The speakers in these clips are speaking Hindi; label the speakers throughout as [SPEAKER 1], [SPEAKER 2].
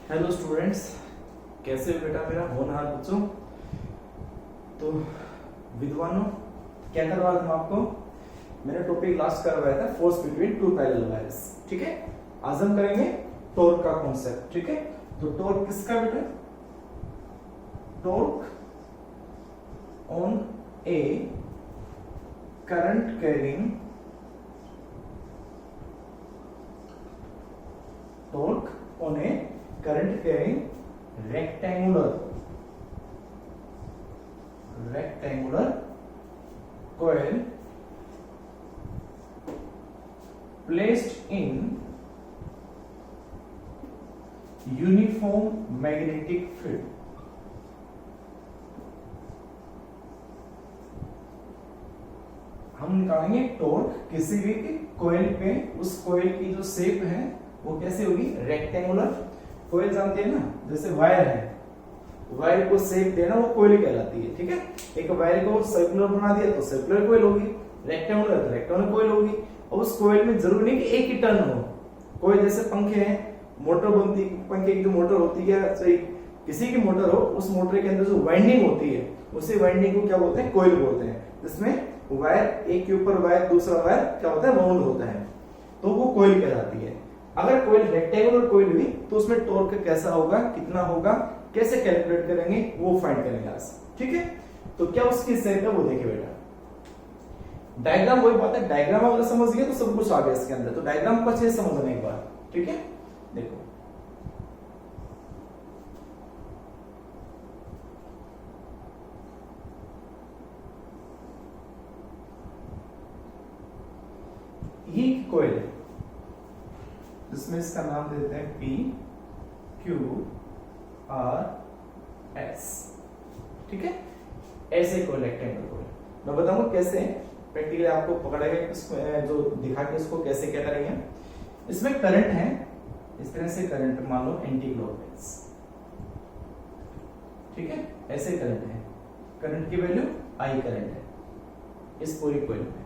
[SPEAKER 1] हेलो स्टूडेंट्स, कैसे हो बेटा मेरा होनहार बच्चों। तो विद्वानों, क्या करवा रहा था आपको, मैंने टॉपिक लास्ट करवाया था force between two parallel wires. ठीक है, आज हम करेंगे टॉर्क का कॉन्सेप्ट। ठीक है, तो टॉर्क किसका बेटा, torque on A current carrying, torque on A current carrying rectangular coil placed in uniform magnetic field। हम निकालेंगे टॉर्क किसी भी कोयल पे, उस कोयल की जो शेप है वो कैसे होगी, रेक्टेंगुलर। कोयल जानते हैं ना, जैसे वायर है, वायर को शेप देना वो कोयल कहलाती है। ठीक है, एक वायर को सर्कुलर बना दिया तो सर्कुलर कोयल होगी, रेक्टेंगुलर तो रेक्टेंगुलर कोयल होगी। और उस कोयल में जरूरी नहीं कि एक ही टर्न हो। कोई जैसे पंखे हैं, मोटर बनती, पंखे की जो मोटर होती है, चाहे किसी की मोटर हो, उस मोटर के अंदर जो वाइंडिंग होती है उसी वाइंडिंग को क्या बोलते हैं, कोयल बोलते हैं। जिसमें वायर एक के ऊपर वायर, दूसरा वायर क्या होता है, वाउंड होता है, तो वो कोयल कहलाती है। अगर कोयल रेक्टेंगुलर कोयल हुई तो उसमें टॉर्क कैसा होगा, कितना होगा, कैसे कैलकुलेट करेंगे वो फाइंड करेंगे आज। ठीक है, तो क्या उसकी शेप है वो देखिए बेटा। डायग्राम वही बात है, डायग्राम अगर समझ गए तो सब कुछ आ गया इसके अंदर। तो डायग्राम को अच्छे से समझना एक बार। ठीक है, देखो ये कोयल है जिसमें इसका नाम देते हैं P Q R S। ठीक है, ऐसे कोयल, रेक्टेंगल कोयल। मैं बताऊंगा कैसे, प्रैक्टिकली आपको पकड़ेगा इसको, जो दिखा के इसको कैसे क्या करेंगे। इसमें करंट है, इस तरह से करंट मान लो एंटी क्लॉकवाइज। ठीक है, ऐसे करंट है, करंट की वैल्यू I करंट है इस पूरी कोयल में।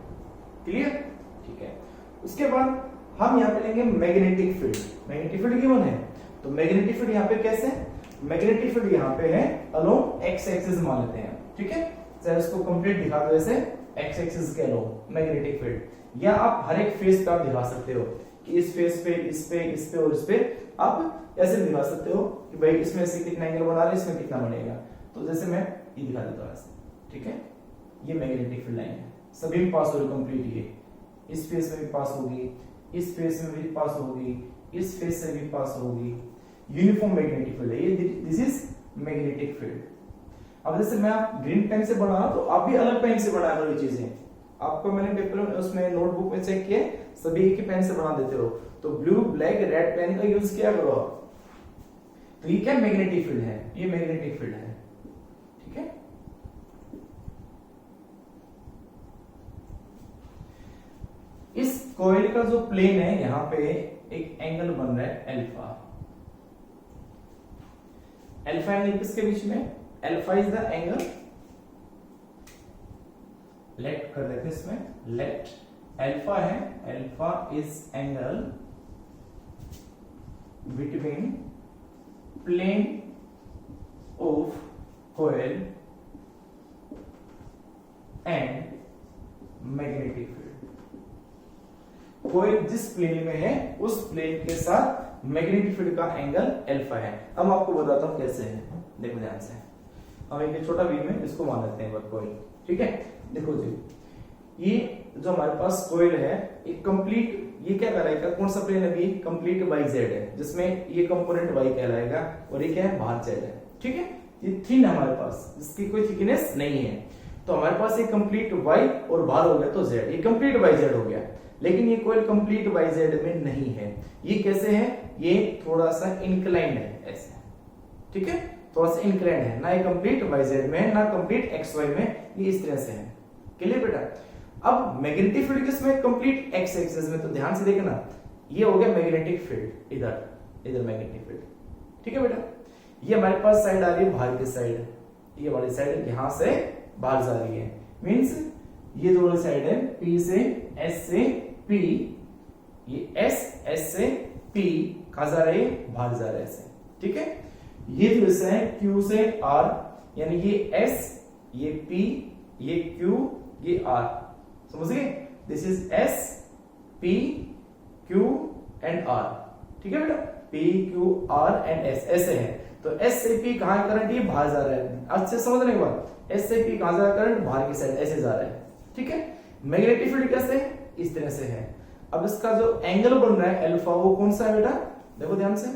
[SPEAKER 1] क्लियर, ठीक है। उसके बाद हम यहाँ पे लेंगे magnetic field. Magnetic field given है, तो मैग्नेटिक फील्ड यहाँ पे कैसे, मैग्नेटिक फील्ड यहाँ पे है अलोंग एक्स एक्सिस मान लेते हैं। ठीक है, चाहे इसको कंप्लीट दिखा दो ऐसे, एक्स एक्सिस के अलोंग मैग्नेटिक फील्ड, या आप हर एक फेस पे आप दिखा सकते हो कि इस फेस पे, इस पे, इस पे और इस पे आप ऐसे दिखा सकते हो कि भाई इसमें से कितना एंगल बना रहे, इसमें कितना बनेगा। तो जैसे मैं ये दिखा देता हूँ ऐसे। ठीक है, ये मैग्नेटिक फील्ड लाइन है, सभी में पास हो रही कंप्लीट, ये इस फेस में भी पास होगी, इस फेस में भी पास होगी, इस फेस से भी पास होगी। यूनिफॉर्म मैग्नेटिक फील्ड है ये, दिस इज मैग्नेटिक फील्ड। अब जैसे मैं आप ग्रीन पेन से बना तो आप भी अलग पेन से बना लो ये चीजें। आपको मैंने पेपर में, उसमें नोटबुक में चेक किया, सभी एक ही पेन से बना देते हो। तो ब्लू, ब्लैक, रेड पेन का यूज किया करो आप। तो ये क्या मैग्नेटिक फील्ड है, ये मैग्नेटिक फील्ड है। ठीक है, इस कोयल का जो प्लेन है, यहां पे एक एंगल बन रहा है अल्फा। अल्फा एंगल किसके बीच में, alpha is the angle, let कर देते इसमें, लेट अल्फा है, alpha is angle between plane of coil and magnetic field. Coil जिस प्लेन में है उस प्लेन के साथ मैग्नेटिक फील्ड का एंगल अल्फा है। अब आपको बताता हूं कैसे है, देखो ध्यान से। हम एक छोटा बीम है, इसको मान लेते हैं कोयल। ठीक है, देखो जी, ये जो हमारे पास कोयल है, एक कंप्लीट, ये क्या कहलाएगा, कौन सा प्लेन है, कंप्लीट वाई जेड है, जिसमें ये कंपोनेंट वाई कहलाएगा और ये क्या है, बाहर जेड है। ठीक है, ये थिन है हमारे पास, जिसकी कोई थिकनेस नहीं है। तो हमारे पास ये कंप्लीट वाई और बाहर हो गया तो जेड, ये कंप्लीट वाई जेड हो गया। लेकिन ये कोयल कंप्लीट वाई जेड में नहीं है। ये कैसे है, ये थोड़ा सा इंक्लाइंड है ऐसे। ठीक है, थोड़ा सा इंक्लाइंड है, ना ये कंप्लीट वाई जेड में है, ना कंप्लीट एक्स वाई में, ये इस तरह से है। क्लियर बेटा। अब मैग्नेटिक फील्ड किसमें, कंप्लीट एक्स एक्सिस में। तो ध्यान से देखना, ये हो गया मैग्नेटिक फील्ड, इधर मैग्नेटिक फील्ड। ठीक है बेटा, ये हमारे पास साइड आ रही है बाहर की साइड, ये वाली साइड यहां से बाहर जा रही है, मींस ये दोनों साइड है, P से S से P, ये S से P कहां जा रहे हैं, बाहर जा रहे हैं ऐसे। ठीक है, ये फिर से है Q से R, यानी ये S, ये P, ये Q, ये R, समझ गए? This is S, P, Q and R, ठीक है बेटा, P, Q, R and S, ऐसे है। तो S से P कहां करंट, ये बाहर जा रहा है, अच्छे समझने के बाद, S से P कहां जा रहा है करंट, बाहर की साइड ऐसे जा रहा है, ठीक है। मैग्नेटिक फील्ड कैसे है, इस तरह से है। अब इसका जो एंगल बन रहा है अल्फा, वो कौन सा है बेटा, देखो ध्यान से,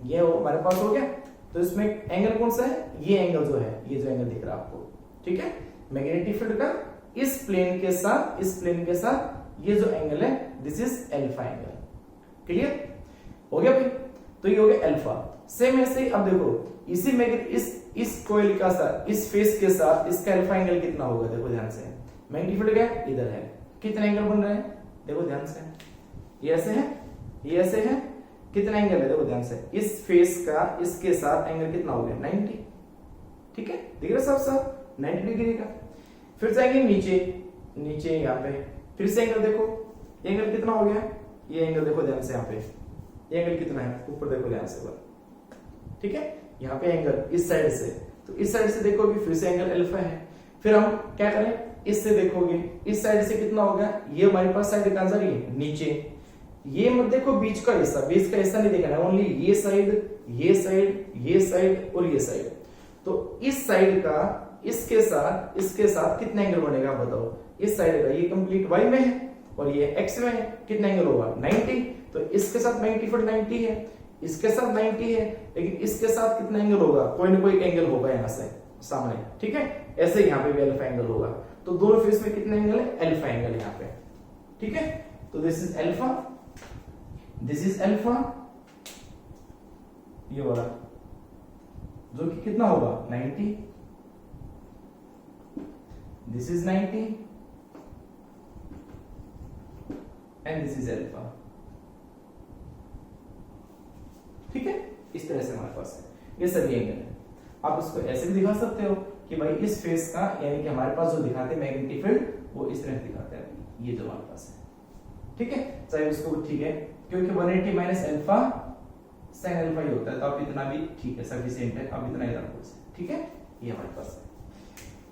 [SPEAKER 1] ये हमारे पास हो गया, तो इसमें एंगल कौन सा है, ये एंगल जो है, ये जो एंगल दिख रहा है आपको, ठीक है, मैग्नेटिक फील्ड का इस प्लेन के साथ, इस प्लेन के साथ ये जो एंगल है, this is alpha angle, clear हो गया भाई। तो ये हो गया अल्फा। सेम ऐसे ही अब देखो, इसी में इस कॉइल का साथ, इस फेस के साथ इसका अल्फा एंगल कितना होगा, देखो ध्यान से, मैग्नेटिक फील्ड क्या इधर है, कितना एंगल बन रहा है, देखो ध्यान से, ये ऐसे है, ये ऐसे है, कितना एंगल है, देखो ध्यान से, इस फेस का इसके साथ एंगल कितना हो गया 90, ठीक है, दिख रहा साफ साफ 90 डिग्री का। फिर जाएंगे नीचे, नीचे यहाँ पे फिर से एंगल देखो, एंगल कितना हो गया, ये एंगल देखो ध्यान से, यहाँ पे ये एंगल कितना है, ऊपर देखो ध्यान से, ठीक है, यहाँ पे एंगल इस साइड से, तो इस साइड से देखोगे फिर से एंगल अल्फा है। फिर हम क्या करें, इससे देखोगे, इस साइड से कितना होगा, ये हमारे पास साइड कहां जा रही है, नीचे, ये मत देखो बीच का हिस्सा, बीच का हिस्सा नहीं देखना है, ओनली ये साइड, ये साइड, ये साइड और ये साइड। तो इस साइड का इसके साथ कितना एंगल बनेगा बताओ, इस साइड का ये कंप्लीट y में है और ये x में है, कितना एंगल होगा 90, तो इसके साथ मैग्नेटिक फील्ड 90 है, इसके साथ 90 है, लेकिन इसके साथ कितना एंगल होगा, कोई ना कोई एंगल होगा यहां से सामने, ठीक है, ऐसे यहां पे भी अल्फा एंगल होगा। तो दोनों फेस में कितना एंगल है, अल्फा एंगल यहां पे, ठीक है। तो this is alpha, this is alpha, ये वाला जो कि कितना होगा 90, this is 90 and this is alpha, ठीक है, इस तरह से हमारे पास है, ये सभी एंगल है। आप इसको ऐसे भी दिखा सकते हो कि भाई इस फेस का, यानी कि हमारे पास जो दिखाते हैं मैग्नेटिक फील्ड, वो इस तरह दिखाते हैं, ये जो हमारे पास है, ठीक है, चाहे उसको ठीक है, क्योंकि 180 माइनस अल्फा sin अल्फा ही होता है, तो आप इतना भी ठीक है, सफिशिएंट है, आप इतना ही रखो, ठीक है, ये हमारे पास है।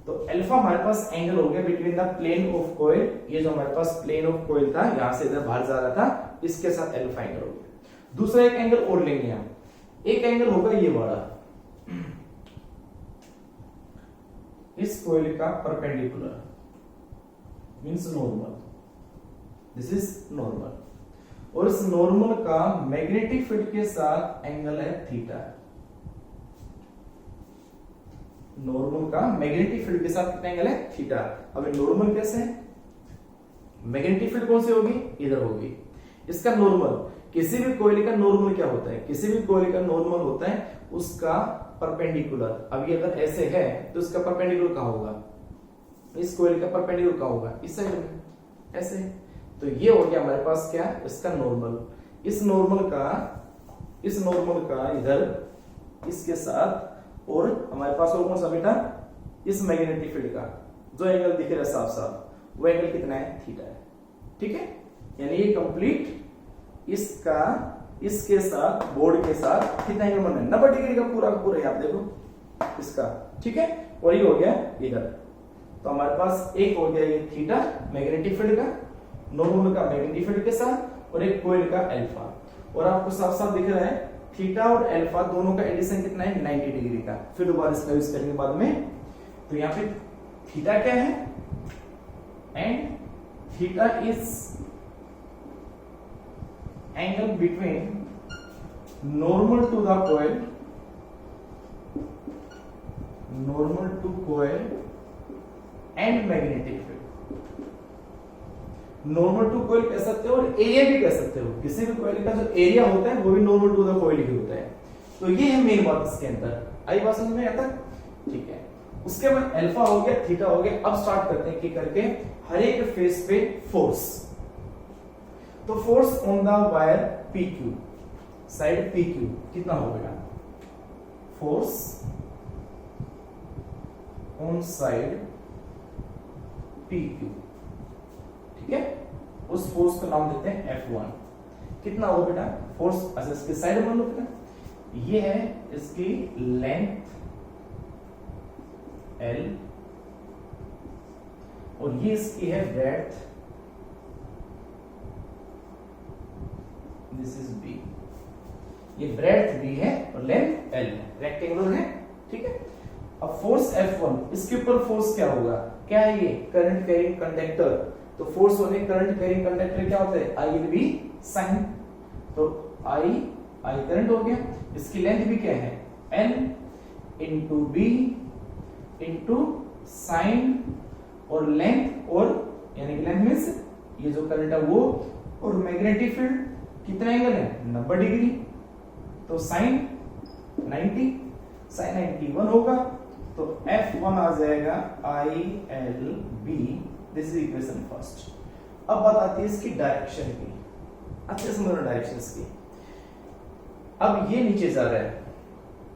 [SPEAKER 1] तो अल्फा हमारे पास एंगल हो गया between the plane of coil, ये जो हमारे पास प्लेन ऑफ कॉइल था, यहां से इधर बाहर जा रहा था, इसके साथ अल्फा एंगल हो गया। दूसरा एक एंगल और लेंगे हम, एक एंगल होगा ये वाला, इस कॉइल का perpendicular means normal, this is normal, और इस नॉर्मल का मैग्नेटिक फील्ड के साथ एंगल है थीटा। नॉर्मल का मैग्नेटिक फील्ड के साथ कितना एंगल है थीटा। अब नॉर्मल कैसे है, मैग्नेटिक फील्ड कौन सी होगी, इधर होगी, इसका नॉर्मल, किसी भी कॉइल का नॉर्मल क्या होता है, किसी भी कॉइल का नॉर्मल होता है उसका परपेंडिकुलर। अभी अगर ऐसे है तो उसका परपेंडिकुलर कहां होगा, इस कॉइल का परपेंडिकुलर कहां होगा, इस साइड में, ऐसे। तो ये हो गया हमारे पास क्या, इसका नॉर्मल, इस नॉर्मल का इधर इसके साथ, और हमारे पास और कौन सा बेटा, इस मैग्नेटिक फील्ड का जो एंगल दिख रहा है साफ साफ, वो एंगल कितना है, थीटा है, ठीक है। यानी ये कंप्लीट इसका इसके साथ बोर्ड के साथ कितना एंगल बना है, 90 डिग्री का पूरा आप देखो इसका, ठीक है। और ये हो गया इधर, तो हमारे पास एक हो गया ये थीटा मैग्नेटिक फील्ड का, नॉर्मल का मैग्नेटिक फील्ड के साथ, और एक कॉइल का अल्फा, और आपको साफ साफ दिख रहा है थीटा और अल्फा दोनों का एडिशन कितना है 90 डिग्री का। फिर दोबारा इसका यूज करेंगे बाद में। तो यहाँ पे थीटा क्या है, and theta is angle between normal to the coil, normal to coil and magnetic field. Normal to coil कह सकते हो और एरिया भी कह सकते हो, किसी भी कॉइल का जो एरिया होता है वो भी नॉर्मल टू द कॉइल ही होता है। तो ये है मेन बात इसके अंदर, आई बात समझ में आता, ठीक है। उसके बाद अल्फा हो गया, थीटा हो गया। अब स्टार्ट करते हैं कि करके हर एक फेस पे फोर्स। तो force on the wire PQ, side PQ कितना हो गया, फोर्स ऑन साइड PQ, ठीक है। उस फोर्स का नाम देते हैं F1। कितना हो बेटा फोर्स, अच्छा इसके साइड मान लो बेटा, ये है इसकी लेंथ L और ये इसकी है ब्रेड्थ, दिस इज B। ये ब्रेड्थ B है और लेंथ L है, रेक्टेंगुलर है, ठीक है। अब फोर्स F1, इसके ऊपर फोर्स क्या होगा, क्या है ये, करंट कैरिंग कंडक्टर। तो फोर्स होने करंट कैरिंग कंडक्टर क्या होता है, I विल बी साइन, तो I करंट हो गया। इसकी लेंथ भी क्या है, N into B into sine और लेंथ, और यानी कि लेंथ मींस ये जो करंट है वो, और मैग्नेटिक फील्ड कितना एंगल है, 90 डिग्री, तो साइन 90, साइन 91 होगा, तो F1 आ जाएगा ILB। This is equation first. अब बात आती है इसकी डायरेक्शन की, अच्छे से समझो डायरेक्शन की। अब ये नीचे जा रहा है,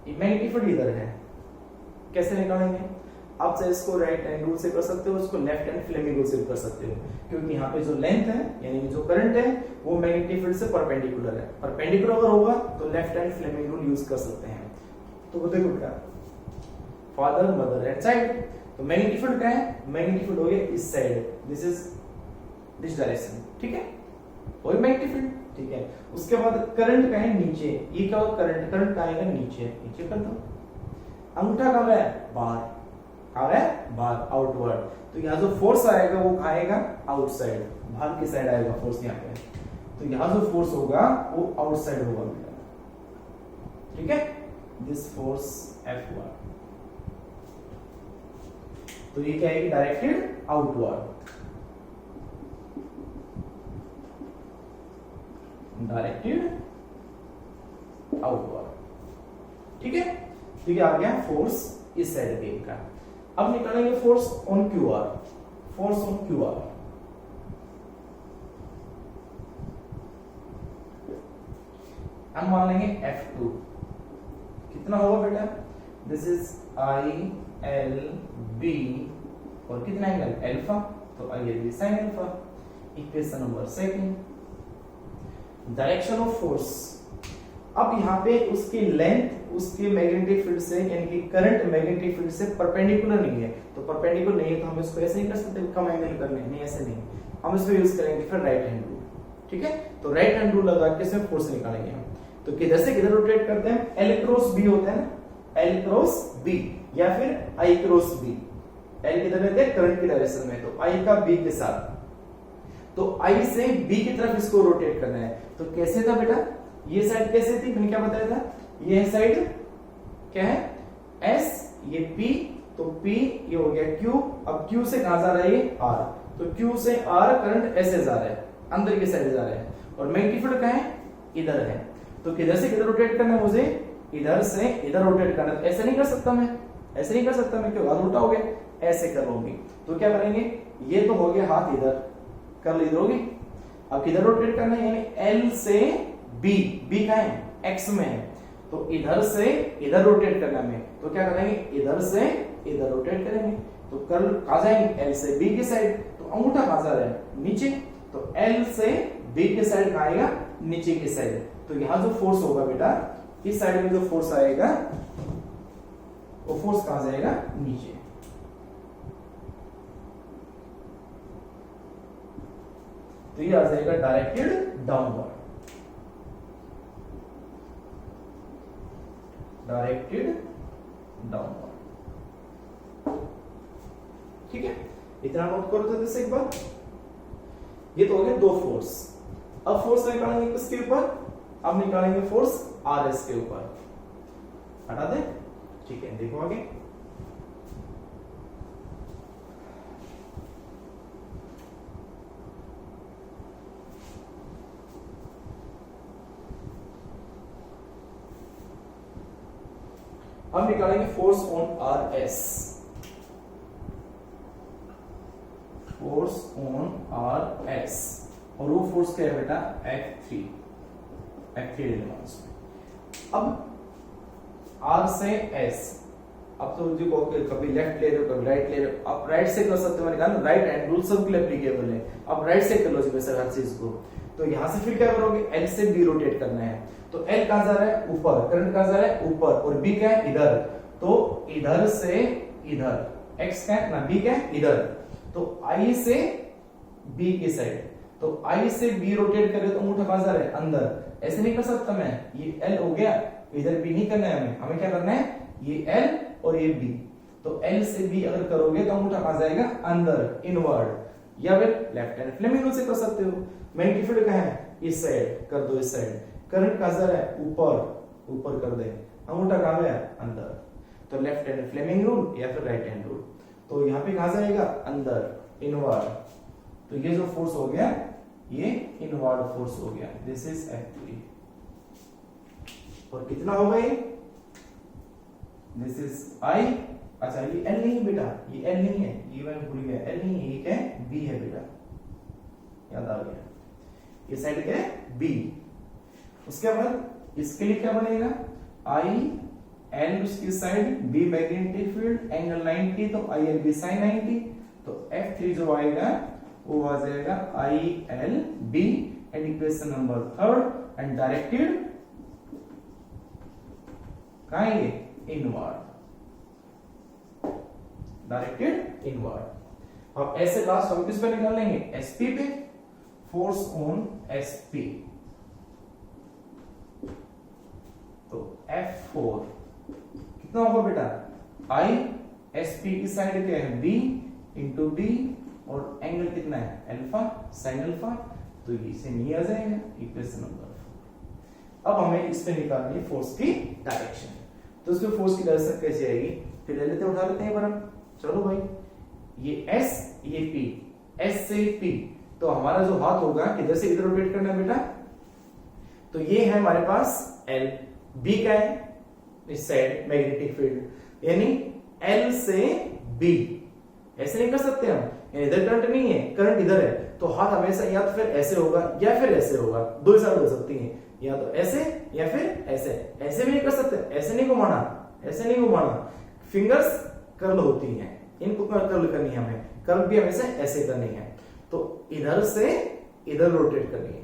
[SPEAKER 1] ये मैग्नेटिक फील्ड इधर है, कैसे निकालेंगे, आप चाहे इसको राइट हैंड रूल से कर सकते हो, इसको लेफ्ट हैंड फ्लेमिंग रूल से भी कर सकते हो, क्योंकि यहाँ पे जो लेंथ है यानी कि जो करंट है वो मैग्नेटिक फील्ड से परपेंडिकुलर है, परपेंडिकुलर अगर होगा तो left hand Fleming rule use कर सकते हैं। तो वो देखो क्या, फादर मदर एंड चाइल्ड, तो मैग्नेटिक फील्ड क्या है, मैग्नेटिक फील्ड हो गया इस side, this is this direction, ठीक है, वही मैग्नेटिक फील्ड, ठीक है। उसके बाद करंट का है नीचे, ये क्या होगा, करंट का आएगा नीचे, नीचे कर दो, अंगूठा कहाँ है, बाहर, कहाँ है, बाहर, आउटवर्ड, तो यहाँ जो फोर्स आएगा वो आएगा आउटसाइड, बाहर की साइड आएगा फोर्स यहाँ पे, तो यहाँ जो फोर्स होगा वो आउटसाइड होगा बेटा, ठीक है, दिस फोर्स F1, तो ये क्या है, डायरेक्टेड आउटवर्ड, डायरेक्टेड आउटवर्ड, ठीक है। ठीक है, आ गया फोर्स इस साइड पे का। अब निकालेंगे force on QR, force on QR, हम मान लेंगे F2, कितना होगा बेटा, दिस इज ILB और कितना एंगल अल्फा, तो ILB sin alpha, equation number second. Direction of force, अब यहाँ पे उसकी लेंथ उसके मैग्नेटिक फील्ड से यानी कि करंट मैग्नेटिक फील्ड से परपेंडिकुलर नहीं है, तो परपेंडिकुलर नहीं है तो हम इसको ऐसे नहीं कर सकते, कम एंगल करने, नहीं ऐसे नहीं, हम इसको यूज करेंगे फिर राइट हैंड रूल, ठीक है। तो राइट हैंड रूल लगा के इसमें फोर्स निकालेंगे हम, तो किधर से किधर रोटेट करते हैं, L क्रॉस B होता है ना, L क्रॉस B या फिर I क्रॉस B, L किधर रहते हैं, करंट की डायरेक्शन में, तो I का B के साथ, तो I से B की तरफ इसको रोटेट करना है। तो कैसे था बेटा, ये साइड कैसे थी, मैंने क्या बताया था, ये साइड क्या है S, ये P, तो P ये हो गया Q, अब Q से कहां जा रहा है ये R, तो Q से R करंट ऐसे जा रहा है, अंदर की साइड जा रहा है, और मैग्नेटिक फील्ड कहां है, इधर है, तो किधर से किधर रोटेट करना है मुझे, इधर से इधर रोटेट करना है। ऐसे नहीं कर सकता मैं, ऐसे नहीं कर सकता मैं, क्यों, हाथ उल्टा हो गया, ऐसे कर लूंगी, तो क्या करेंगे, ये तो हो गया हाथ इधर कर इधर होगी, अब किधर रोटेट करना है, यानी L से B, B कहां है, X में है, तो इधर से इधर रोटेट करना है, तो क्या करेंगे, इधर से इधर रोटेट करेंगे, तो कर्ल कहां जाएंगे, L से B की साइड, तो अंगूठा कहां जा रहा है, नीचे, तो L से B की साइड कहां आएगा, नीचे की साइड, तो यहां जो फोर्स होगा बेटा, इस साइड में जो फोर्स आएगा वो फोर्स कहां जाएगा, नीचे, तो ये आ जाएगा डायरेक्टेड डाउनवर्ड, डायरेक्टेड डाउनवर्ड, ठीक है, इतना नोट करो तो जैसे एक बार, ये तो हो गया दो फोर्स। अब फोर्स निकालेंगे किसके ऊपर, अब निकालेंगे फोर्स RS के ऊपर, हटा दे, ठीक है, देखो आगे, हम निकालेंगे force on RS, force on RS, और वो फोर्स क्या है बेटा, F3 ले लेना उसमें। अब R से S, अब तो जो कभी लेफ्ट ले रहे हो कभी राइट ले रहे हो, आप राइट से कर सकते हो, मैंने कहा ना राइट हैंड रूल सबके लिए एप्लीकेबल है, अब राइट से कर लो वैसे हर चीज को, तो यहां से फिर क्या करोगे, एल से बी रोटेट करना है। तो एल कहां जा रहा है, ऊपर, करंट कहां जा रहा है, ऊपर, और बी क्या है, इधर। तो इधर से इधर, एक्स क्या है ना, बी क्या है, इधर। तो आई से बी की साइड, तो आई से बी रोटेट करे तो अंगूठा कहां जा रहा है, अंदर। ऐसे नहीं कर सकता मैं, ये एल हो गया, इधर बी नहीं करना है हमें, हमें क्या करना है, ये एल और ये बी। तो एल से बी अगर करोगे तो अंगूठा कहां जाएगा, अंदर, इनवर्ड, या फिर लेफ्ट हैंड फ्लेमिंग रूल से कर सकते हो। मैग्नेटिक फील्ड कहां है, इस साइड कर दो, इस साइड। करंट कहां जा रहा है, ऊपर, ऊपर कर दे, अंगूठा कहां गया, अंदर। तो लेफ्ट हैंड फ्लेमिंग रूल या फिर राइट हैंड रूल। तो यहाँ पे कहां जाएगा, अंदर, इनवर्ड। तो ये जो फोर्स हो गया, ये इनवर्ड फोर्स हो गया, दिस इज F3। और कितना होगा ये, दिस इज I। अच्छा ये L नहीं है बेटा, ये L नहीं है, ये मैं भूल गया, L नहीं है, ये क्या है, B है बेटा, याद आ गया। ये साइड क्या है, B। उसके बाद इसके लिए क्या बनेगा, I L उसकी side, B magnetic field, angle 90, तो ILB sin 90। तो F3 जो आएगा वो आ जाएगा ILB, and equation number 3 and directed कहां है, इनवर्ड, डायरेक्टेड इनवर्ड। अब ऐसे लास्ट हम किस पे निकाल लेंगे, SP पे, फोर्स ऑन SP। तो F4 कितना होगा बेटा, I SP की साइड क्या है, B इंटू B, और एंगल कितना है, अल्फा, साइन अल्फा। तो ये सेम ही आ जाएगा, इक्वेशन नंबर 4। अब हमें इस पे निकालनी है फोर्स की डायरेक्शन। तो इसमें फोर्स की डायरेक्शन कैसे आएगी, फिर ले लेते हैं, उठा लेते हैं बराबर। चलो भाई, ये S, ये P, S से P, तो हमारा जो हाथ होगा किधर से इधर रोटेट करना है बेटा। तो ये है हमारे पास L, B का है इस साइड मैग्नेटिक फील्ड, यानी L से B। ऐसे नहीं कर सकते हम, इधर करंट नहीं है, करंट इधर है, तो हाथ हमेशा या तो फिर ऐसे होगा या फिर ऐसे होगा, दो ही साइड हो सकती हैं, या तो ऐसे या फिर ऐसे। ऐसे भी नहीं कर सकते, ऐसे नहीं घुमाना, ऐसे नहीं घुमाना, फिंगर्स कर्ल होती हैं, इनको कर्ल करनी है हमें, कर्ल भी हमेशा ऐसे करनी है। तो इधर से इधर रोटेट करनी है।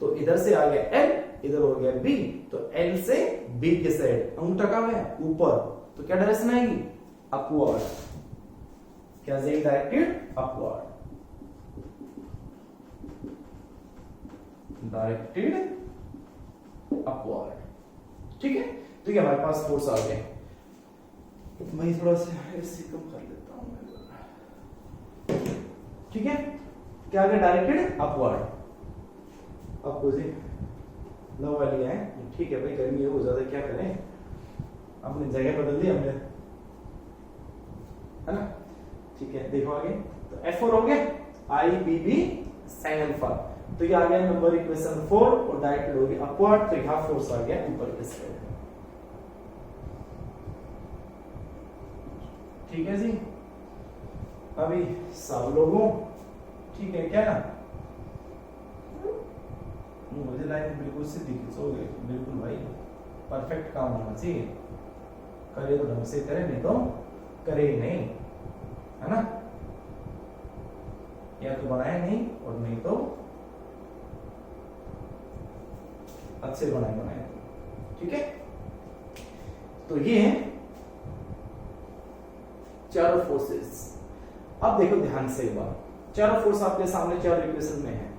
[SPEAKER 1] तो इधर से आ गया L, इधर हो गया B, तो L से B की साइड, अंगूठा कहां है, ऊपर, तो क्या डायरेक्शन आएगी, अपवर्ड। क्या जाएगी, डायरेक्टेड अपवर्ड, डायरेक्टेड अपवर्ड। ठीक है, तो ये हमारे पास फोर्स आ गया। मैं थोड़ा सा ऐसे कम कर लेता हूं, ठीक है। क्या आ गया, डायरेक्टेड अपवर्ड। अब जी लव वाली है, ठीक है भाई, गर्मी है वो ज्यादा, क्या करें, अपनी जगह बदल दी हमने, है ना। ठीक है, देखो आगे, तो F4 हो गया, IBB sin अल्फा। तो ये आ गया नंबर इक्वेशन 4, और डायरेक्टेड हो गया अपवर्ड, तो यहां फोर्स आ गया ऊपर की साइड। ठीक है जी, अभी सब लोगों ठीक है क्या ना, मुझे लाइन बिल्कुल सीधी खींचोगे, बिल्कुल भाई, परफेक्ट काम होना चाहिए, करे तो ढंग से करे, नहीं तो करे ही नहीं, है ना। या तो बनाए नहीं, और नहीं तो अच्छे बनाए। ठीक है, तो ये है चारों फोर्सेस। अब देखो ध्यान से एक बार, चारों फोर्स आपके सामने चार इक्वेशन में है।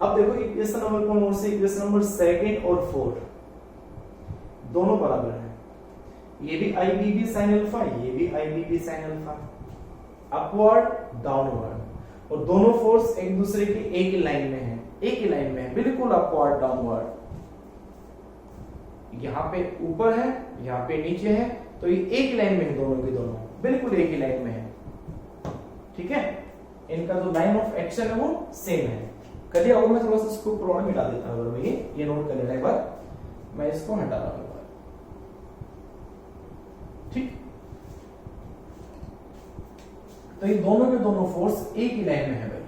[SPEAKER 1] अब देखो इक्वेशन नंबर कौन से, इक्वेशन नंबर 2 और 4 दोनों बराबर है। ये भी IBB sin अल्फा, ये भी IBB sin alpha, upward downward, और दोनों फोर्स एक दूसरे के एक ही लाइन में है, एक ही लाइन में है, बिल्कुल अपवर्ड डाउनवर्ड। यहाँ पे ऊपर है, यहाँ पे नीचे है, तो ये एक ही लाइन में है, दोनों के दोनों बिल्कुल एक ही लाइन में है। ठीक है, इनका जो लाइन ऑफ एक्शन है वो सेम है। करिए, और मैं थोड़ा सा इसको प्रॉब्लम मिटा देता हूं, अगर ये नोट कर लेना एक बार, मैं इसको हटा रहा हूं। ठीक, तो ये दोनों के दोनों फोर्स एक ही लाइन में है भाई।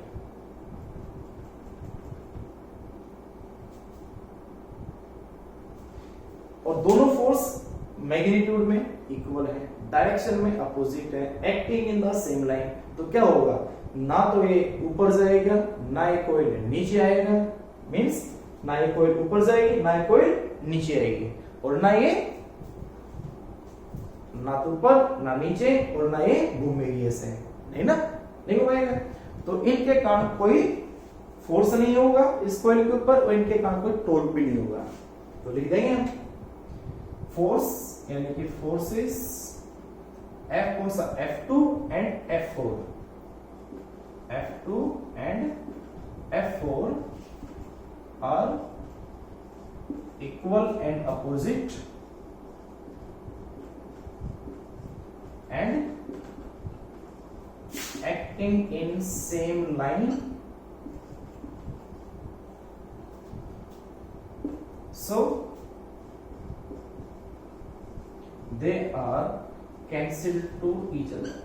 [SPEAKER 1] और दोनों फोर्स मैग्नीट्यूड में इक्वल है, डायरेक्शन में अपोजिट है, acting in the same line. तो क्या होगा, ना तो ये ऊपर जाएगा, ना ये कोई नीचे आएगा, मींस ना ये कोयल ऊपर जाएगी ना ये कोयल नीचे आएगी, और ना ये ना तो ऊपर ना नीचे, और ना ये घूमेगी ऐसे, नहीं ना, नहीं घुमाएगा। तो इनके कारण कोई फोर्स नहीं होगा इस कॉइल के ऊपर, और इनके कारण कोई टॉर्क भी नहीं होगा। तो लिख देंगे हम फोर्स यानी कि फोर्सेस F कौन सा, F2 and F4, F2 and F4 are equal and opposite and acting in same line, so they are cancelled to each other,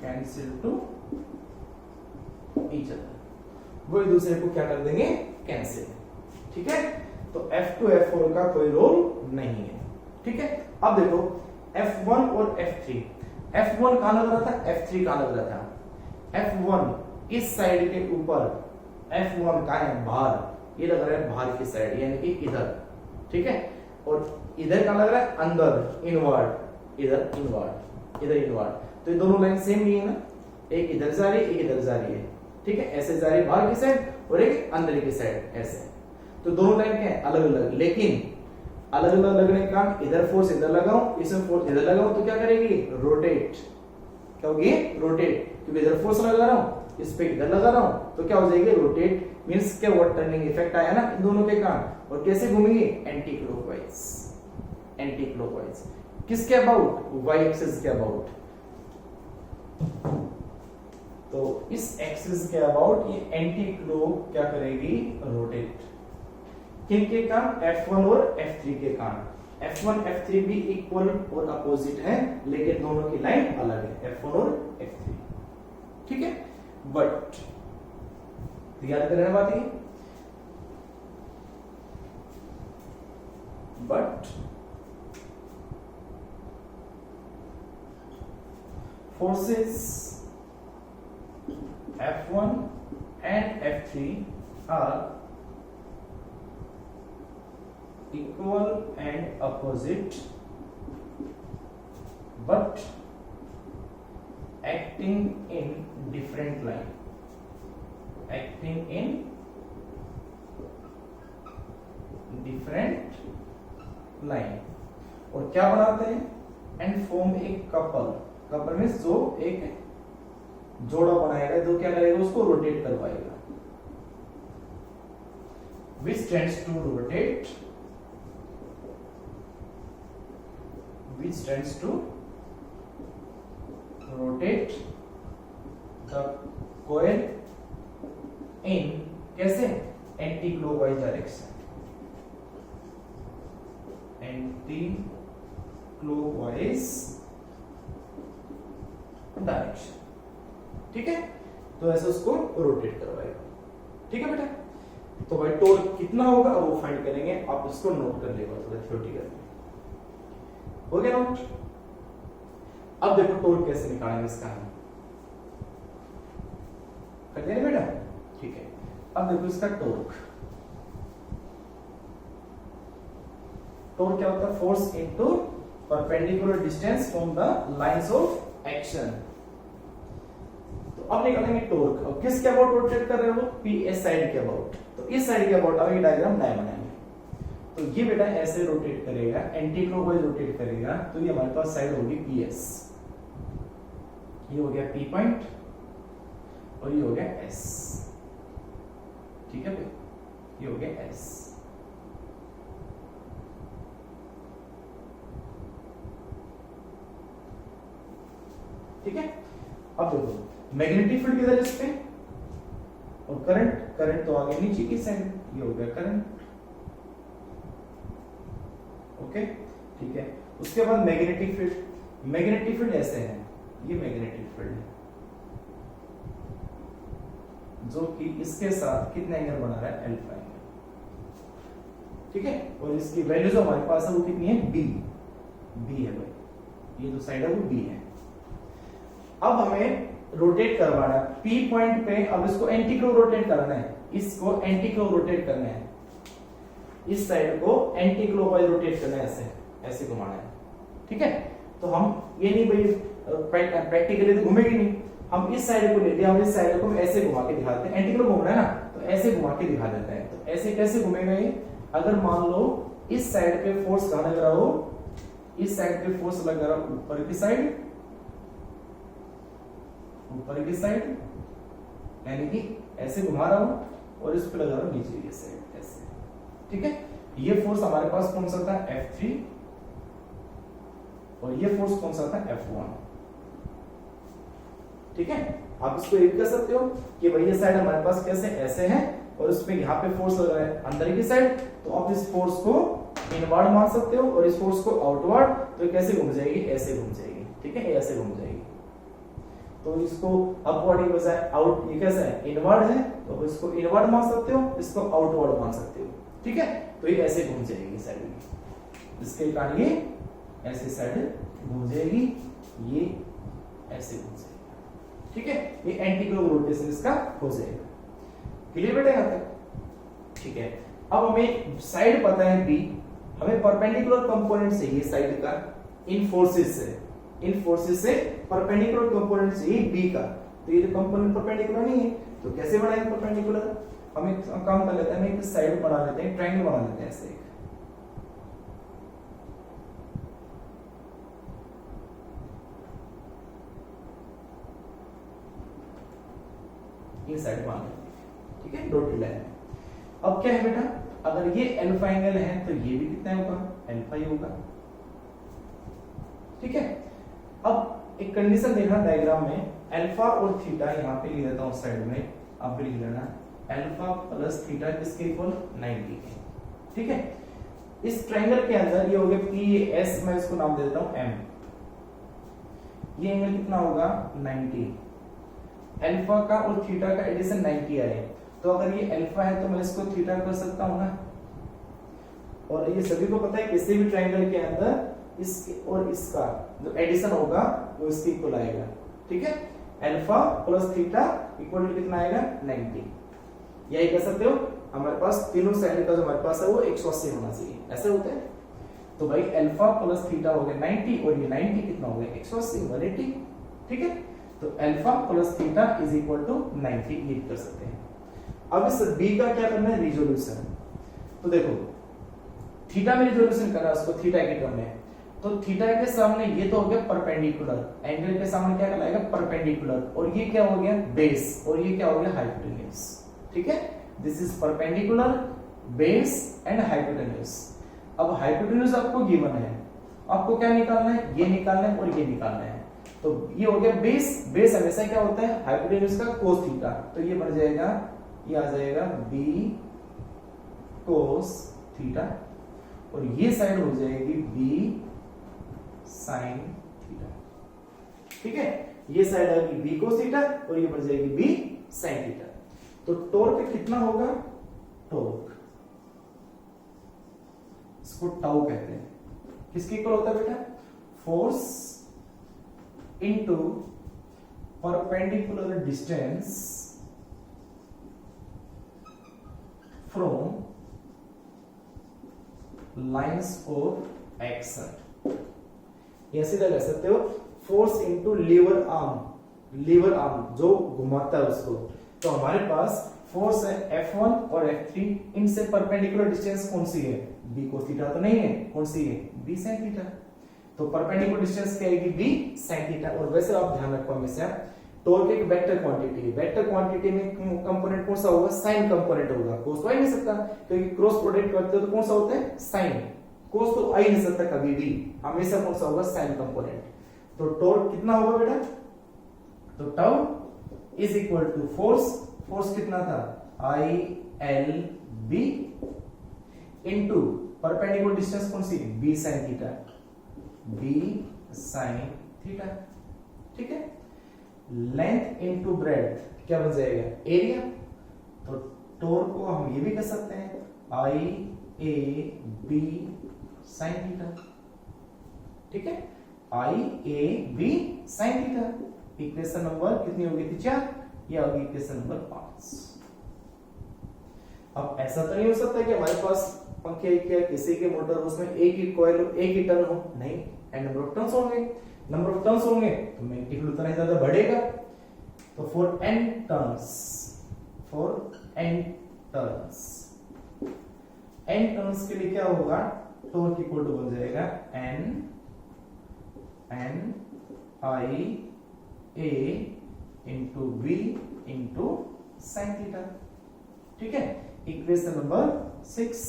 [SPEAKER 1] cancelled to each other, वो एक दूसरे को क्या कर देंगे, कैंसिल। ठीक है, तो F2 F4 का कोई रोल नहीं है। ठीक है, अब देखो F1 और F3, F1 कहां लग रहा था, F3 कहां लग रहा था। F1 इस साइड के ऊपर, F1 कहां है, बाहर, ये लग रहा है बाहर की साइड यानी कि इधर। ठीक है, और इधर कहां लग रहा है, अंदर, इनवर्ड, इधर इनवर्ड, इधर इनवर्ड। तो ये दोनों लाइन सेम ही है ना, एक इधर जा रही है एक इधर जा रही है। ठीक है, ऐसे जा रही है बाहर की साइड और एक अंदर की साइड ऐसे। तो दोनों लाइन क्या है, अलग अलग, लेकिन अलग अलग लगने के कारण इधर फोर्स इधर लगाऊं, इसमें फोर्स इधर लगाऊं तो क्या करेगी, रोटेट, क्या होगी, रोटेट, क्योंकि इधर फोर्स लगा रहा हूं, इस पे इधर लगा रहा हूं, तो क्या हो जाएगी, रोटेट। मींस क्या, वो टर्निंग इफेक्ट आया ना इन दोनों के कारण। और कैसे घूमेगी, एंटी क्लॉकवाइज, एंटी क्लॉकवाइज। किसके अबाउट, वाई एक्सिस के अबाउट। तो इस एक्सिस के अबाउट ये एंटी क्लॉक क्या करेगी, रोटेट। किनके कारण, F1 और F3 के कारण। F1 F3 भी इक्वल और अपोजिट है, लेकिन दोनों की लाइन अलग है, F1 और F3। ठीक है, बट याद करने बात है, but forces F1 and F3 are equal and opposite, but acting in different line, acting in different line। और क्या बनाते हैं, एंड फॉर्म एक कपल। कपल में जो एक जोड़ा बनाएगा, जो क्या करेगा, उसको रोटेट करवाएगा, which tends to rotate, which tends to rotate the coil in कैसे, anti clockwise direction, anti clockwise direction. ठीक है, तो ऐसे उसको रोटेट करवाएगा। ठीक है बेटा, तो भाई टॉर्क कितना होगा वो फाइंड करेंगे, आप इसको नोट कर लेगा थोड़ा थ्योरेटिकल में, हो गया नोट। अब देखो टॉर्क कैसे निकालेंगे इसका हम, कर दिया बेटा। ठीक है, अब देखो इसका टॉर्क। टॉर्क क्या होता है, force into perpendicular distance from the lines of action. तो अब निकालेंगे टॉर्क। अब किसके अबाउट रोटेट कर रहे हो, पी एस साइड के अबाउट। तो इस साइड के अबाउट अब ये डायग्राम नया बनाएंगे। तो ये बेटा ऐसे रोटेट करेगा, एंटी क्लॉकवाइज रोटेट करेगा, तो ये हमारे पास साइड होगी पी एस। ये हो गया पी पॉइंट और ये हो गया एस। ठीक है भाई, ये हो गया एस। ठीक है, अब देखो मैग्नेटिक फील्ड किधर है इस पे, और करंट तो आगे नीचे की साइड, ये हो गया करंट। ओके, ठीक है। उसके बाद मैग्नेटिक फील्ड ऐसे है, ये मैग्नेटिक फील्ड है जो कि इसके साथ कितना एंगल बना रहा है, अल्फा एंगल। ठीक है, और इसकी वैल्यू जो हमारे पास है वो कितनी है, बी है भाई, ये जो साइड है वो बी है। अब हमें रोटेट करवाना है P पॉइंट पे, अब इसको एंटी क्लॉक रोटेट करना है, इसको एंटी क्लॉक रोटेट करना है, इस साइड को एंटी क्लॉकवाइज रोटेट करना है, ऐसे ऐसे घुमाना है, ठीक है। तो हम ये नहीं भाई प्रैक्टिकली तो घूमेगी नहीं, हम इस साइड को लेते हैं, हम इस साइड को ऐसे घुमा के दिखाते हैं, एंटी क्लॉक घूमना है ना, तो ऐसे घुमा के दिखा देते हैं। तो ऐसे कैसे घूमेगा ये, अगर मान लो इस साइड पे फोर्स कहां लग रहा हो, इस साइड पे फोर्स लग रहा है ऊपर की साइड, ऊपर की साइड, यानी कि ऐसे घुमा रहा हूं और इस पे लगा रहा हूं नीचे की साइड, ऐसे, ठीक है। ये फोर्स हमारे पास कौन सा था, F3, और ये फोर्स कौन सा था, F1, ठीक है। आप इसको ये भी कर सकते हो कि भाई ये साइड हमारे पास कैसे ऐसे है और उस पे यहाँ पे फोर्स लग रहा है अंदर की साइड, तो आप इस फोर्स को इनवर्ड मान सकते हो और इस फोर्स को आउटवर्ड, तो कैसे घूम जाएगी, ऐसे घूम जाएगी, ठीक है, ऐसे घूम जाएगी। तो इसको अपवर्ड की बजाय आउट, ये कैसा है, इनवर्ड है, तो इसको इनवर्ड मान सकते हो, इसको आउटवर्ड मान सकते हो, ठीक है। तो ये ऐसे घूम जाएगी साइड, जिसके कारण ये ऐसे साइड घूम जाएगी, ये ऐसे घूम जाएगी, ठीक है। ये एंटी क्लॉक रोटेशन इसका हो जाएगा। क्लियर बेटा यहां तक, ठीक है। अब हमें साइड पता है B, हमें परपेंडिकुलर कंपोनेंट चाहिए साइड का, इन फोर्सेस से परपेंडिकुलर कंपोनेंट चाहिए B का, तो ये तो कंपोनेंट परपेंडिकुलर नहीं है, तो कैसे बनाएंगे परपेंडिकुलर, हम एक काम कर लेते हैं, हम एक साइड बना लेते हैं, ट्रायंगल बना लेते हैं ऐसे, ये साइड बना लेते हैं, ठीक है, डॉटेड लाइन। अब क्या है बेटा, अगर ये अल्फा एंगल है तो ये भी कितना होगा, अल्फा ही होगा, ठीक है। अब एक कंडीशन देखना डायग्राम में, अल्फा और थीटा यहाँ पे लिख देता हूँ साइड में, आप भी लिख लेना, अल्फा प्लस थीटा किसके इक्वल, 90 के, ठीक है। इस ट्रायंगल के अंदर ये हो गया PAS, मैं इसको नाम दे देता हूँ M, ये एंगल कितना होगा, 90, अल्फा का और थीटा का एडिशन 90 आए, तो अगर ये अल्फा है तो मैं इसको थीटा कर सकता हूं ना, और ये सभी को पता है किसी भी ट्रायंगल के अंदर इसके और इसका जो एडिशन होगा वो इसके इक्वल आएगा, ठीक है। Alpha plus theta equal to कितना आएगा, 90, यही कह सकते हो। हमारे पास तीनों साइड का जो हमारे पास है वो 180 होना चाहिए, ऐसे होता है। तो भाई अल्फा प्लस थीटा हो गया 90 और ये 90 कितना हो गया, 180, 180, ठीक है। तो alpha plus theta is equal to 90 लिख कर सकते हैं। अब इस B का क्या करना है, रिजोल्यूशन। तो देखो थीटा में रिजोल्यूशन करना है उसको थीटा के टर्म में, तो थीटा के सामने ये तो हो गया परपेंडिकुलर, एंगल के सामने क्या कहलाएगा, परपेंडिकुलर, और ये क्या हो गया, बेस, और ये क्या हो गया, हाइपोटेन्यूज, ठीक है। This is perpendicular, base and hypotenuse. अब हाइपोटेन्यूज आपको गिवन है, आपको क्या निकालना है, ये निकालना है और ये निकालना है। तो ये हो गया बेस, बेस हमेशा क्या होता है, हाइपोटेन्यूज का कोस थीटा, तो ये बन जाएगा, ये आ जाएगा B कोस थीटा, और ये साइड हो जाएगी B साइन थीटा, ठीक है। ये साइड आएगी B कोस थीटा और ये बन जाएगी B साइन थीटा। तो टॉर्क कितना होगा, टॉर्क इसको टाउ कहते हैं, किसके इक्वल होता है बेटा, force into perpendicular distance from lines of action. ये सीधा कह सकते हो, फोर्स इनटू लीवर आर्म जो घुमाता है उसको। तो हमारे पास फोर्स है F1 और F3, इनसे परपेंडिकुलर डिस्टेंस कौन सी है, B cos थीटा तो नहीं है, कौन सी है, B sin थीटा। तो परपेंडिकुलर डिस्टेंस क्या आएगी, B sin थीटा। और वैसे आप ध्यान रखो हमेशा, टॉर्क एक वेक्टर क्वांटिटी है, वेक्टर क्वांटिटी में कंपोनेंट कौन सा होगा, साइन कंपोनेंट होगा, कोस तो आ ही नहीं सकता, क्योंकि क्रॉस प्रोडक्ट करते हो तो कौन सा होता है, साइन, कोस तो आ ही नहीं सकता कभी भी, हमेशा कौन सा होगा, साइन कंपोनेंट। तो टॉर्क कितना होगा बेटा, तो tau is equal to force कितना था, ILB इनटू परपेंडिकुलर डिस्टेंस कौन सी, B sin theta, B sin theta, ठीक है। लेंथ इनटू ब्रेड्थ क्या बन जाएगा, एरिया। तो टॉर्क को हम ये भी कह सकते हैं IAB sin थीटा, ठीक है, IAB sin theta. Equation number कितनी होगी टीचर? ये होगी इक्वेशन नंबर 5। अब ऐसा तो नहीं हो सकता कि हमारे पास पंखे या किसी के मोटर उसमें एक ही कॉइल हो, एक ही टर्न हो, नहीं, एंड नंबर ऑफ टर्न्स होंगे। नंबर ऑफ टर्न्स होंगे तो मैग्नेटिक फील्ड उतना ही ज्यादा बढ़ेगा। तो फॉर n टर्न्स के लिए क्या होगा? टॉर्क इक्वल टू बन जाएगा n I a into v into sine theta. ठीक है, इक्वेशन नंबर 6।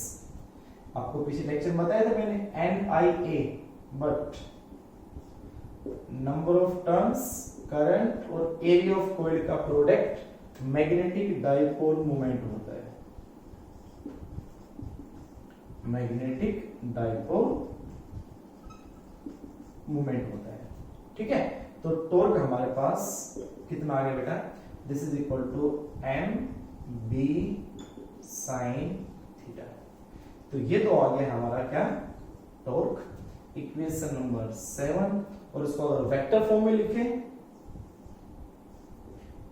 [SPEAKER 1] आपको पिछले लेक्चर में बताया था मैंने n I a, but number of turns, current और एरिया ऑफ कॉइल का प्रोडक्ट मैग्नेटिक डाइपोल मोमेंट होता है। मैग्नेटिक डाइपोल मोमेंट होता है। ठीक है, तो टॉर्क हमारे पास कितना आ गया बेटा? This is equal to m b sin theta. तो ये तो आ गया हमारा क्या? Torque, equation number 7। और इसको अगर वेक्टर फॉर्म में लिखें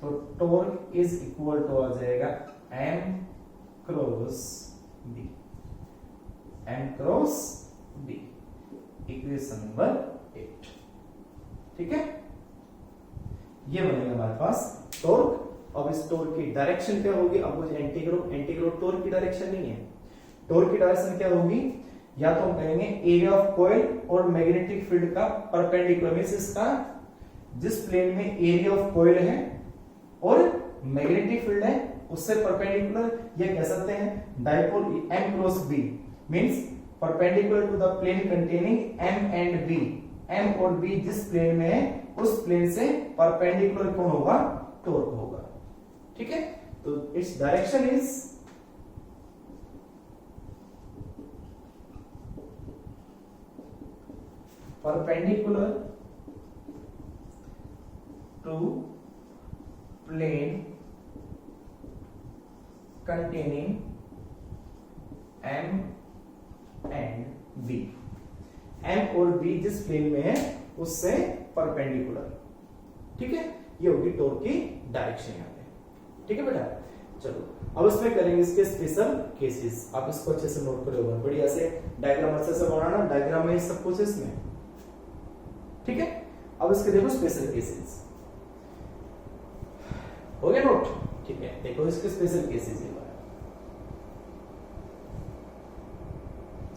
[SPEAKER 1] तो टॉर्क इज इक्वल टू आ जाएगा m cross b, equation number 8। ठीक है, ये बनेगा हमारे पास टॉर्क। अब इस टॉर्क की डायरेक्शन क्या होगी? अब मुझे एंटी टॉर्क की डायरेक्शन नहीं है। टॉर्क की डायरेक्शन क्या होगी? या तो हम कहेंगे एरिया ऑफ कॉइल और मैग्नेटिक फील्ड का परपेंडिकुलर, मींस इसका जिस प्लेन में एरिया ऑफ कॉइल है और मैग्नेटिक फील्ड है उससे परपेंडिकुलर, ये कह सकते हैं dipole m cross b, means perpendicular to the plane containing m and b। m और b जिस प्लेन में है उस प्लेन से परपेंडिकुलर कौन होगा? टॉर्क होगा। ठीक है, तो its direction is perpendicular to plane containing m and b। m और b जिस प्लेन में है उससे परपेंडिकुलर। ठीक है, ये होगी टॉर्क की डायरेक्शन यहाँ पे। ठीक है बेटा, चलो अब इसमें करेंगे इसके स्पेशल केसेस। आप इसको अच्छे से नोट करोगे, बढ़िया से डायग्राम अच्छे से बनाना, डायग्राम में सब कुछ इसमें। ठीक है, अब इसके देखो स्पेशल केसेस, हो गया नोट? ठीक है, देखो इसके स्पेशल केसेस ये बात।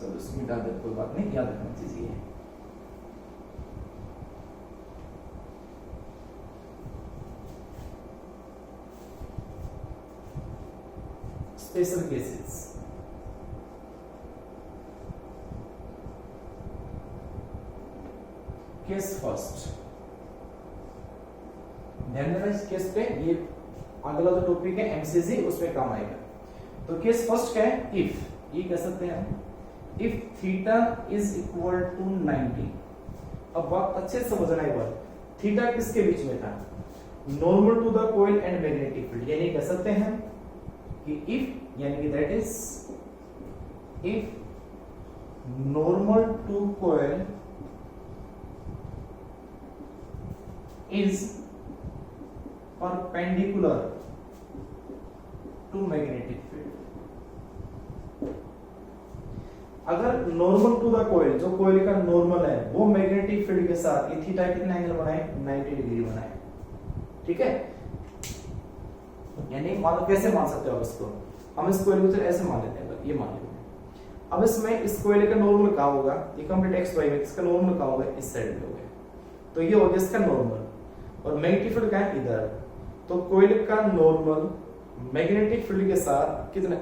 [SPEAKER 1] चलो इसमें डाल दे, कोई बात नहीं, याद रखना चीज ये है। Special cases. केस फर्स्ट, ध्यान देना इस केस पे, ये अगला जो टॉपिक है एमसीसी उसमें काम आएगा। तो केस फर्स्ट क्या है? इफ, ये कह सकते हैं हम, if theta is equal to 90। अब बात अच्छे से समझना एक बार, थीटा किसके बीच में था? Normal to the coil and magnetic field, यानी कह सकते हैं कि इफ, यानी कि that is if normal to coil is perpendicular to magnetic field। अगर नॉर्मल टू द कॉइल, जो कॉइल का नॉर्मल है वो मैग्नेटिक फील्ड के साथ ये थीटा कितना एंगल बनाए? 90 डिग्री बनाए। ठीक है, यानी मान लो, कैसे मान सकते हो इसको? हम इस कॉइल को ऐसे मान लेते हैं, ये मान लेते हैं। अब इसमें इस कॉइल का नॉर्मल कहां होगा? ये कंप्लीट एक्स वाई में, इसका नॉर्मल कहां होगा? इस साइड में होगा। तो ये हो गया इसका नॉर्मल, और मैग्नेटिक फील्ड कहां है? इधर। तो कॉइल का नॉर्मल मैग्नेटिक फील्ड के साथ कितना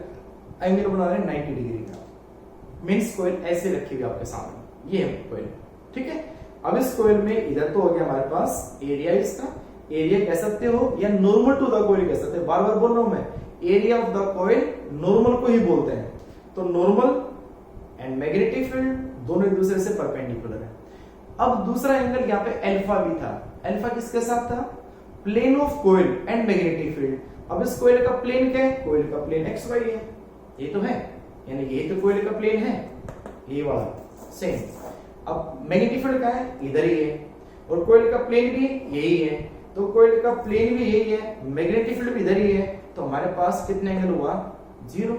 [SPEAKER 1] एंगल बना रहे हैं? 90 डिग्री का। मींस कॉइल ऐसे रखी हुई आपके सामने, ये है कॉइल। ठीक है, अब इस कॉइल में इधर तो हो गया हमारे पास एरिया, इसका एरिया कह सकते हो या नॉर्मल टू द कॉइल कह सकते हैं। बार बार बोल रहा हूं मैं, area of the coil normal को ही बोलते हैं। तो नॉर्मल एंड मैग्नेटिक फील्ड दोनों एक दूसरे से परपेंडिकुलर है। अब दूसरा एंगल यहाँ पे अल्फा भी था। अल्फा किसके साथ था? Plane of coil and magnetic field. अब इस कॉइल का प्लेन क्या है? कॉइल का प्लेन एक्स वाई है, ये तो है, यानी ये तो कॉइल का प्लेन है, ये वाला सेम। अब मैग्नेटिक फील्ड का है? इधर ही है, और कॉइल का प्लेन भी यही है। तो कॉइल का प्लेन भी यही है, मैग्नेटिक फील्ड भी इधर ही है, तो हमारे पास कितना एंगल हुआ 0,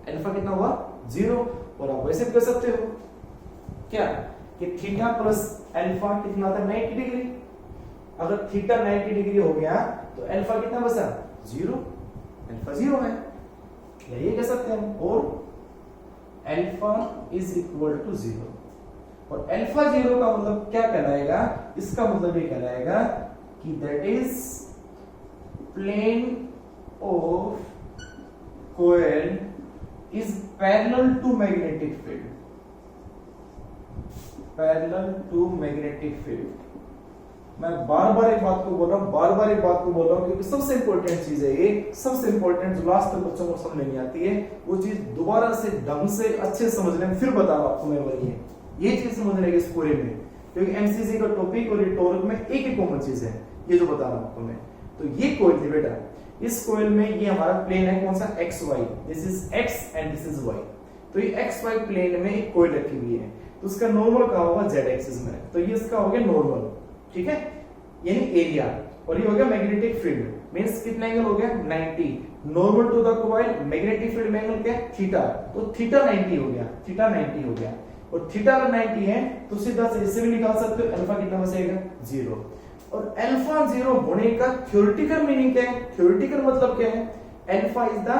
[SPEAKER 1] अल्फा कितना हुआ 0। और आप वैसे कर सकते हो क्या कि थीटा प्लस अल्फा कितना था 90 डिग्री। अगर थीटा 90 डिग्री हो गया तो अल्फा कितना बचा 0, अल्फा 0 है, यही कह सकते हैं। और अल्फा इज इक्वल टू 0, और अल्फा 0 का मतलब क्या कहलाएगा, इसका मतलब ये कहलाएगा कि that is plane of coil is parallel to magnetic field, parallel to magnetic field. मैं बार बार एक बात को बोल रहा हूं, बार बार एक बात को बोल रहा हूं, क्योंकि सबसे इंपॉर्टेंट चीज है ये, सबसे इंपॉर्टेंट जो लास्ट तक बच्चों को समझ नहीं आती है, वो चीज दोबारा से ढंग से अच्छे समझने में फिर बता रहा हूं आपको मैं, वही है ये चीज समझ लेंगे इस पूरे में, क्योंकि एमसीसी का टॉपिक और टॉर्क में एक ही कॉमन चीज है, ये जो बता रहा हूं आपको मैं। तो ये कॉइल थी बेटा, इस कॉइल में ये हमारा प्लेन है कौन सा X Y, this is X and this is Y. तो ये एक्स वाई प्लेन में एक कॉइल रखी हुई है, तो उसका नॉर्मल कहां होगा जेड एक्सिस में, तो ये इसका हो गया नॉर्मल, ठीक है, यानी एरिया। और ये हो गया मैग्नेटिक फील्ड, मींस कितना एंगल हो गया 90, normal to the coil, magnetic field में एंगल क्या है थीटा, तो थीटा 90 हो गया, थीटा 90 हो गया। और थीटा अगर 90 है तो सीधा से इसे भी निकाल सकते हो, अल्फा कितना बचेगा 0। और अल्फा 0 होने का थ्योरेटिकल मीनिंग क्या है, थ्योरेटिकल मतलब क्या है, alpha is the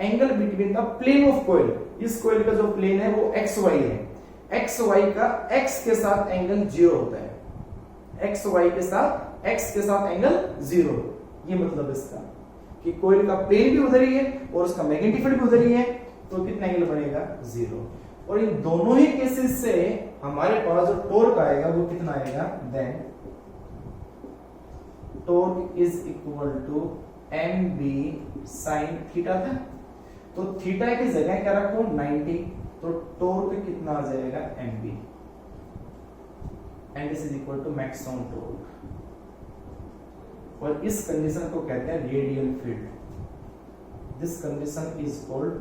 [SPEAKER 1] angle between the plane of coil, इस कॉइल का जो प्लेन है वो एक्स वाई है, एक्स वाई का एक्स के साथ एंगल 0 होता है, एक्स वाई के साथ एक्स के साथ एंगल 0। ये मतलब इसका कि कॉइल का प्लेन भी उधर ही है और उसका मैग्नेटिक फील्ड भी उधर ही है, तो कितना एंगल बनेगा 0। और इन दोनों ही केसेस से हमारे पास जो टॉर्क आएगा वो कितना आएगा, then torque is equal to mb sin theta था, तो थीटा की जगह क्या रखो 90, तो टॉर्क कितना आ जाएगा mb, and this is equal to maximum torque. और इस कंडीशन को कहते हैं radial field, this condition is called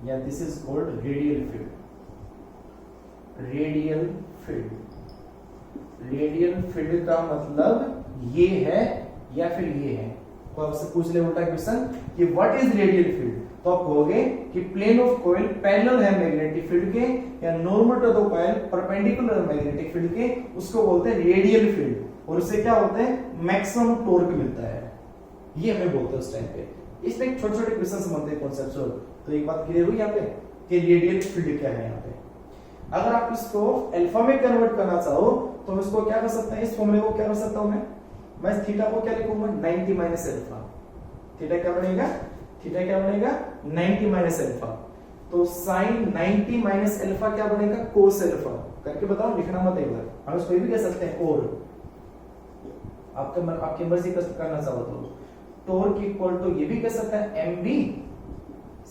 [SPEAKER 1] या this is called radial field, radial field. Radial field का मतलब ये है या फिर ये है, तो आपसे पूछ ले उल्टा क्वेश्चन कि व्हाट इज रेडियल फील्ड, तो आप कहोगे कि प्लेन ऑफ कॉइल पैरेलल है मैग्नेटिक फील्ड के, या normal to the coil perpendicular magnetic field के, उसको बोलते हैं रेडियल फील्ड। और उससे क्या होता है, मैक्सिमम टॉर्क मिलता है, ये हमें बोलते हैं उस टाइम पे। इसमें छोटे छोटे क्वेश्चन बनते हैं कॉन्सेप्चुअल, तो एक बात क्लियर हुई यहाँ पे कि रेडियल फील्ड क्या है। यहाँ पे अगर आप इसको अल्फा में कन्वर्ट करना चाहो तो हम इसको क्या कर सकते हैं, इस फॉर्मूले को क्या कर सकता हूं मैं थीटा को क्या लिखूंगा 90 माइनस अल्फा, थीटा क्या बनेगा, थीटा क्या बनेगा 90 माइनस अल्फा, तो साइन 90 माइनस अल्फा क्या बनेगा कोस अल्फा। करके बताओ, लिखना मत एक बार, हम इसको ये भी कह सकते हैं, और आपकी मर्जी करना चाहो तो टॉर्क इक्वल टू ये भी कह सकता है mb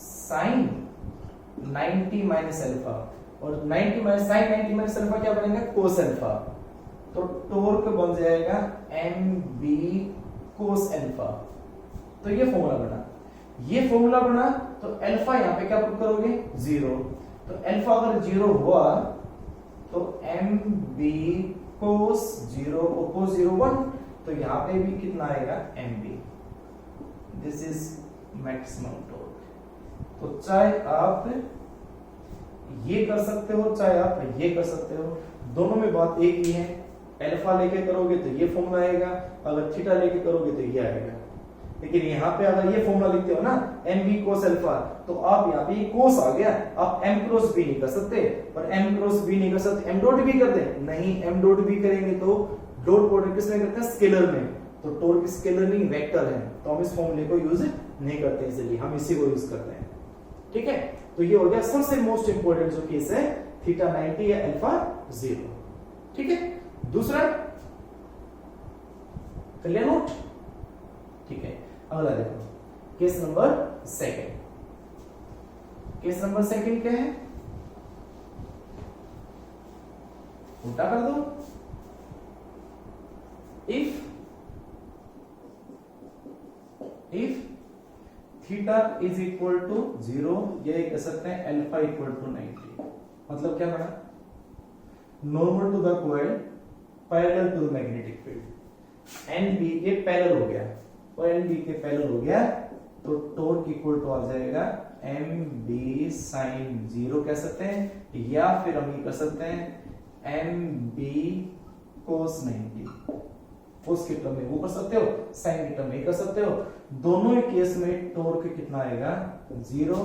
[SPEAKER 1] sin 90 माइनस अल्फा, और 90 माइनस sin 90 माइनस अल्फा क्या बनेगा cos अल्फा, तो टॉर्क बन जाएगा mb cos अल्फा। तो ये फॉर्मूला बना, ये फॉर्मूला बना, तो अल्फा यहां पे क्या पुट करोगे 0, तो अल्फा अगर 0 हुआ तो mb cos 0 और cos 0 1, तो यहां पे भी कितना आएगा mb, this is maximum torque. तो चाहे आप ये कर सकते हो चाहे आप ये कर सकते हो, दोनों में बात एक ही है, अल्फा लेके करोगे तो ये फॉर्मूला आएगा, अगर थीटा लेके करोगे तो ये आएगा। लेकिन यहाँ पे अगर ये फॉर्मूला लिखते हो ना mb cos अल्फा, तो आप यहाँ पे ये cos आ गया, आप m क्रॉस b नहीं कर सकते, और m क्रॉस b नहीं कर सकते m डॉट b कर दे, नहीं m डॉट b करेंगे तो डॉट प्रोडक्ट किसमें करते हैं, स्केलर में, तो टॉर्क स्केलर नहीं वेक्टर है, तो हम इस फॉर्मूले को यूज नहीं करते, इसलिए हम इसी को यूज करते हैं। ठीक है, तो ये हो गया सबसे मोस्ट इंपोर्टेंट जो केस है, थीटा 90 या अल्फा 0। ठीक है, दूसरा कर लिया नोट। ठीक है, अगला देखो, case number second. Case number second क्या है, उल्टा कर दो, if theta is equal to 0, ये कह सकते हैं अल्फा इक्वल टू 90, मतलब क्या बना, normal to the coil parallel to the magnetic field, N B के पैरेलल हो गया, और एन बी के पैरेलल हो गया तो टॉर्क इक्वल टू आ जाएगा एम बी साइन 0 कह सकते हैं, या फिर हम ये कर सकते हैं एम बी कोस 90। कोस के टर्म में वो कर सकते हो, साइन के टर्म में कर सकते हो। दोनों ही केस में टॉर्क कितना आएगा 0,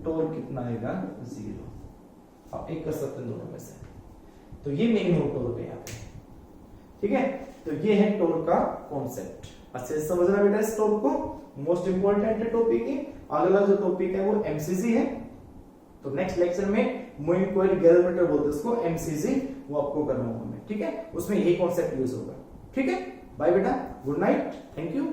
[SPEAKER 1] टॉर्क कितना आएगा 0। आप एक कर सकते हैं दोनों में से। तो ये मिनिमम टॉर्क है यहाँ पे, ठीक है। तो ये है टॉर्क का कॉन्सेप्ट, अच्छे से समझना बेटा इस टॉर्क को, मोस्ट इंपॉर्टेंट है टॉपिक ही। अगला जो टॉपिक है वो एमसीसी है, तो नेक्स्ट लेक्चर में मूविंग कॉइल गैल्वेनोमीटर बोलते हैं उसको, एमसीसी, वो आपको करना होगा, ठीक है। उसमें यही कॉन्सेप्ट यूज होगा, ठीक है। बाय बेटा, गुड नाइट, थैंक यू।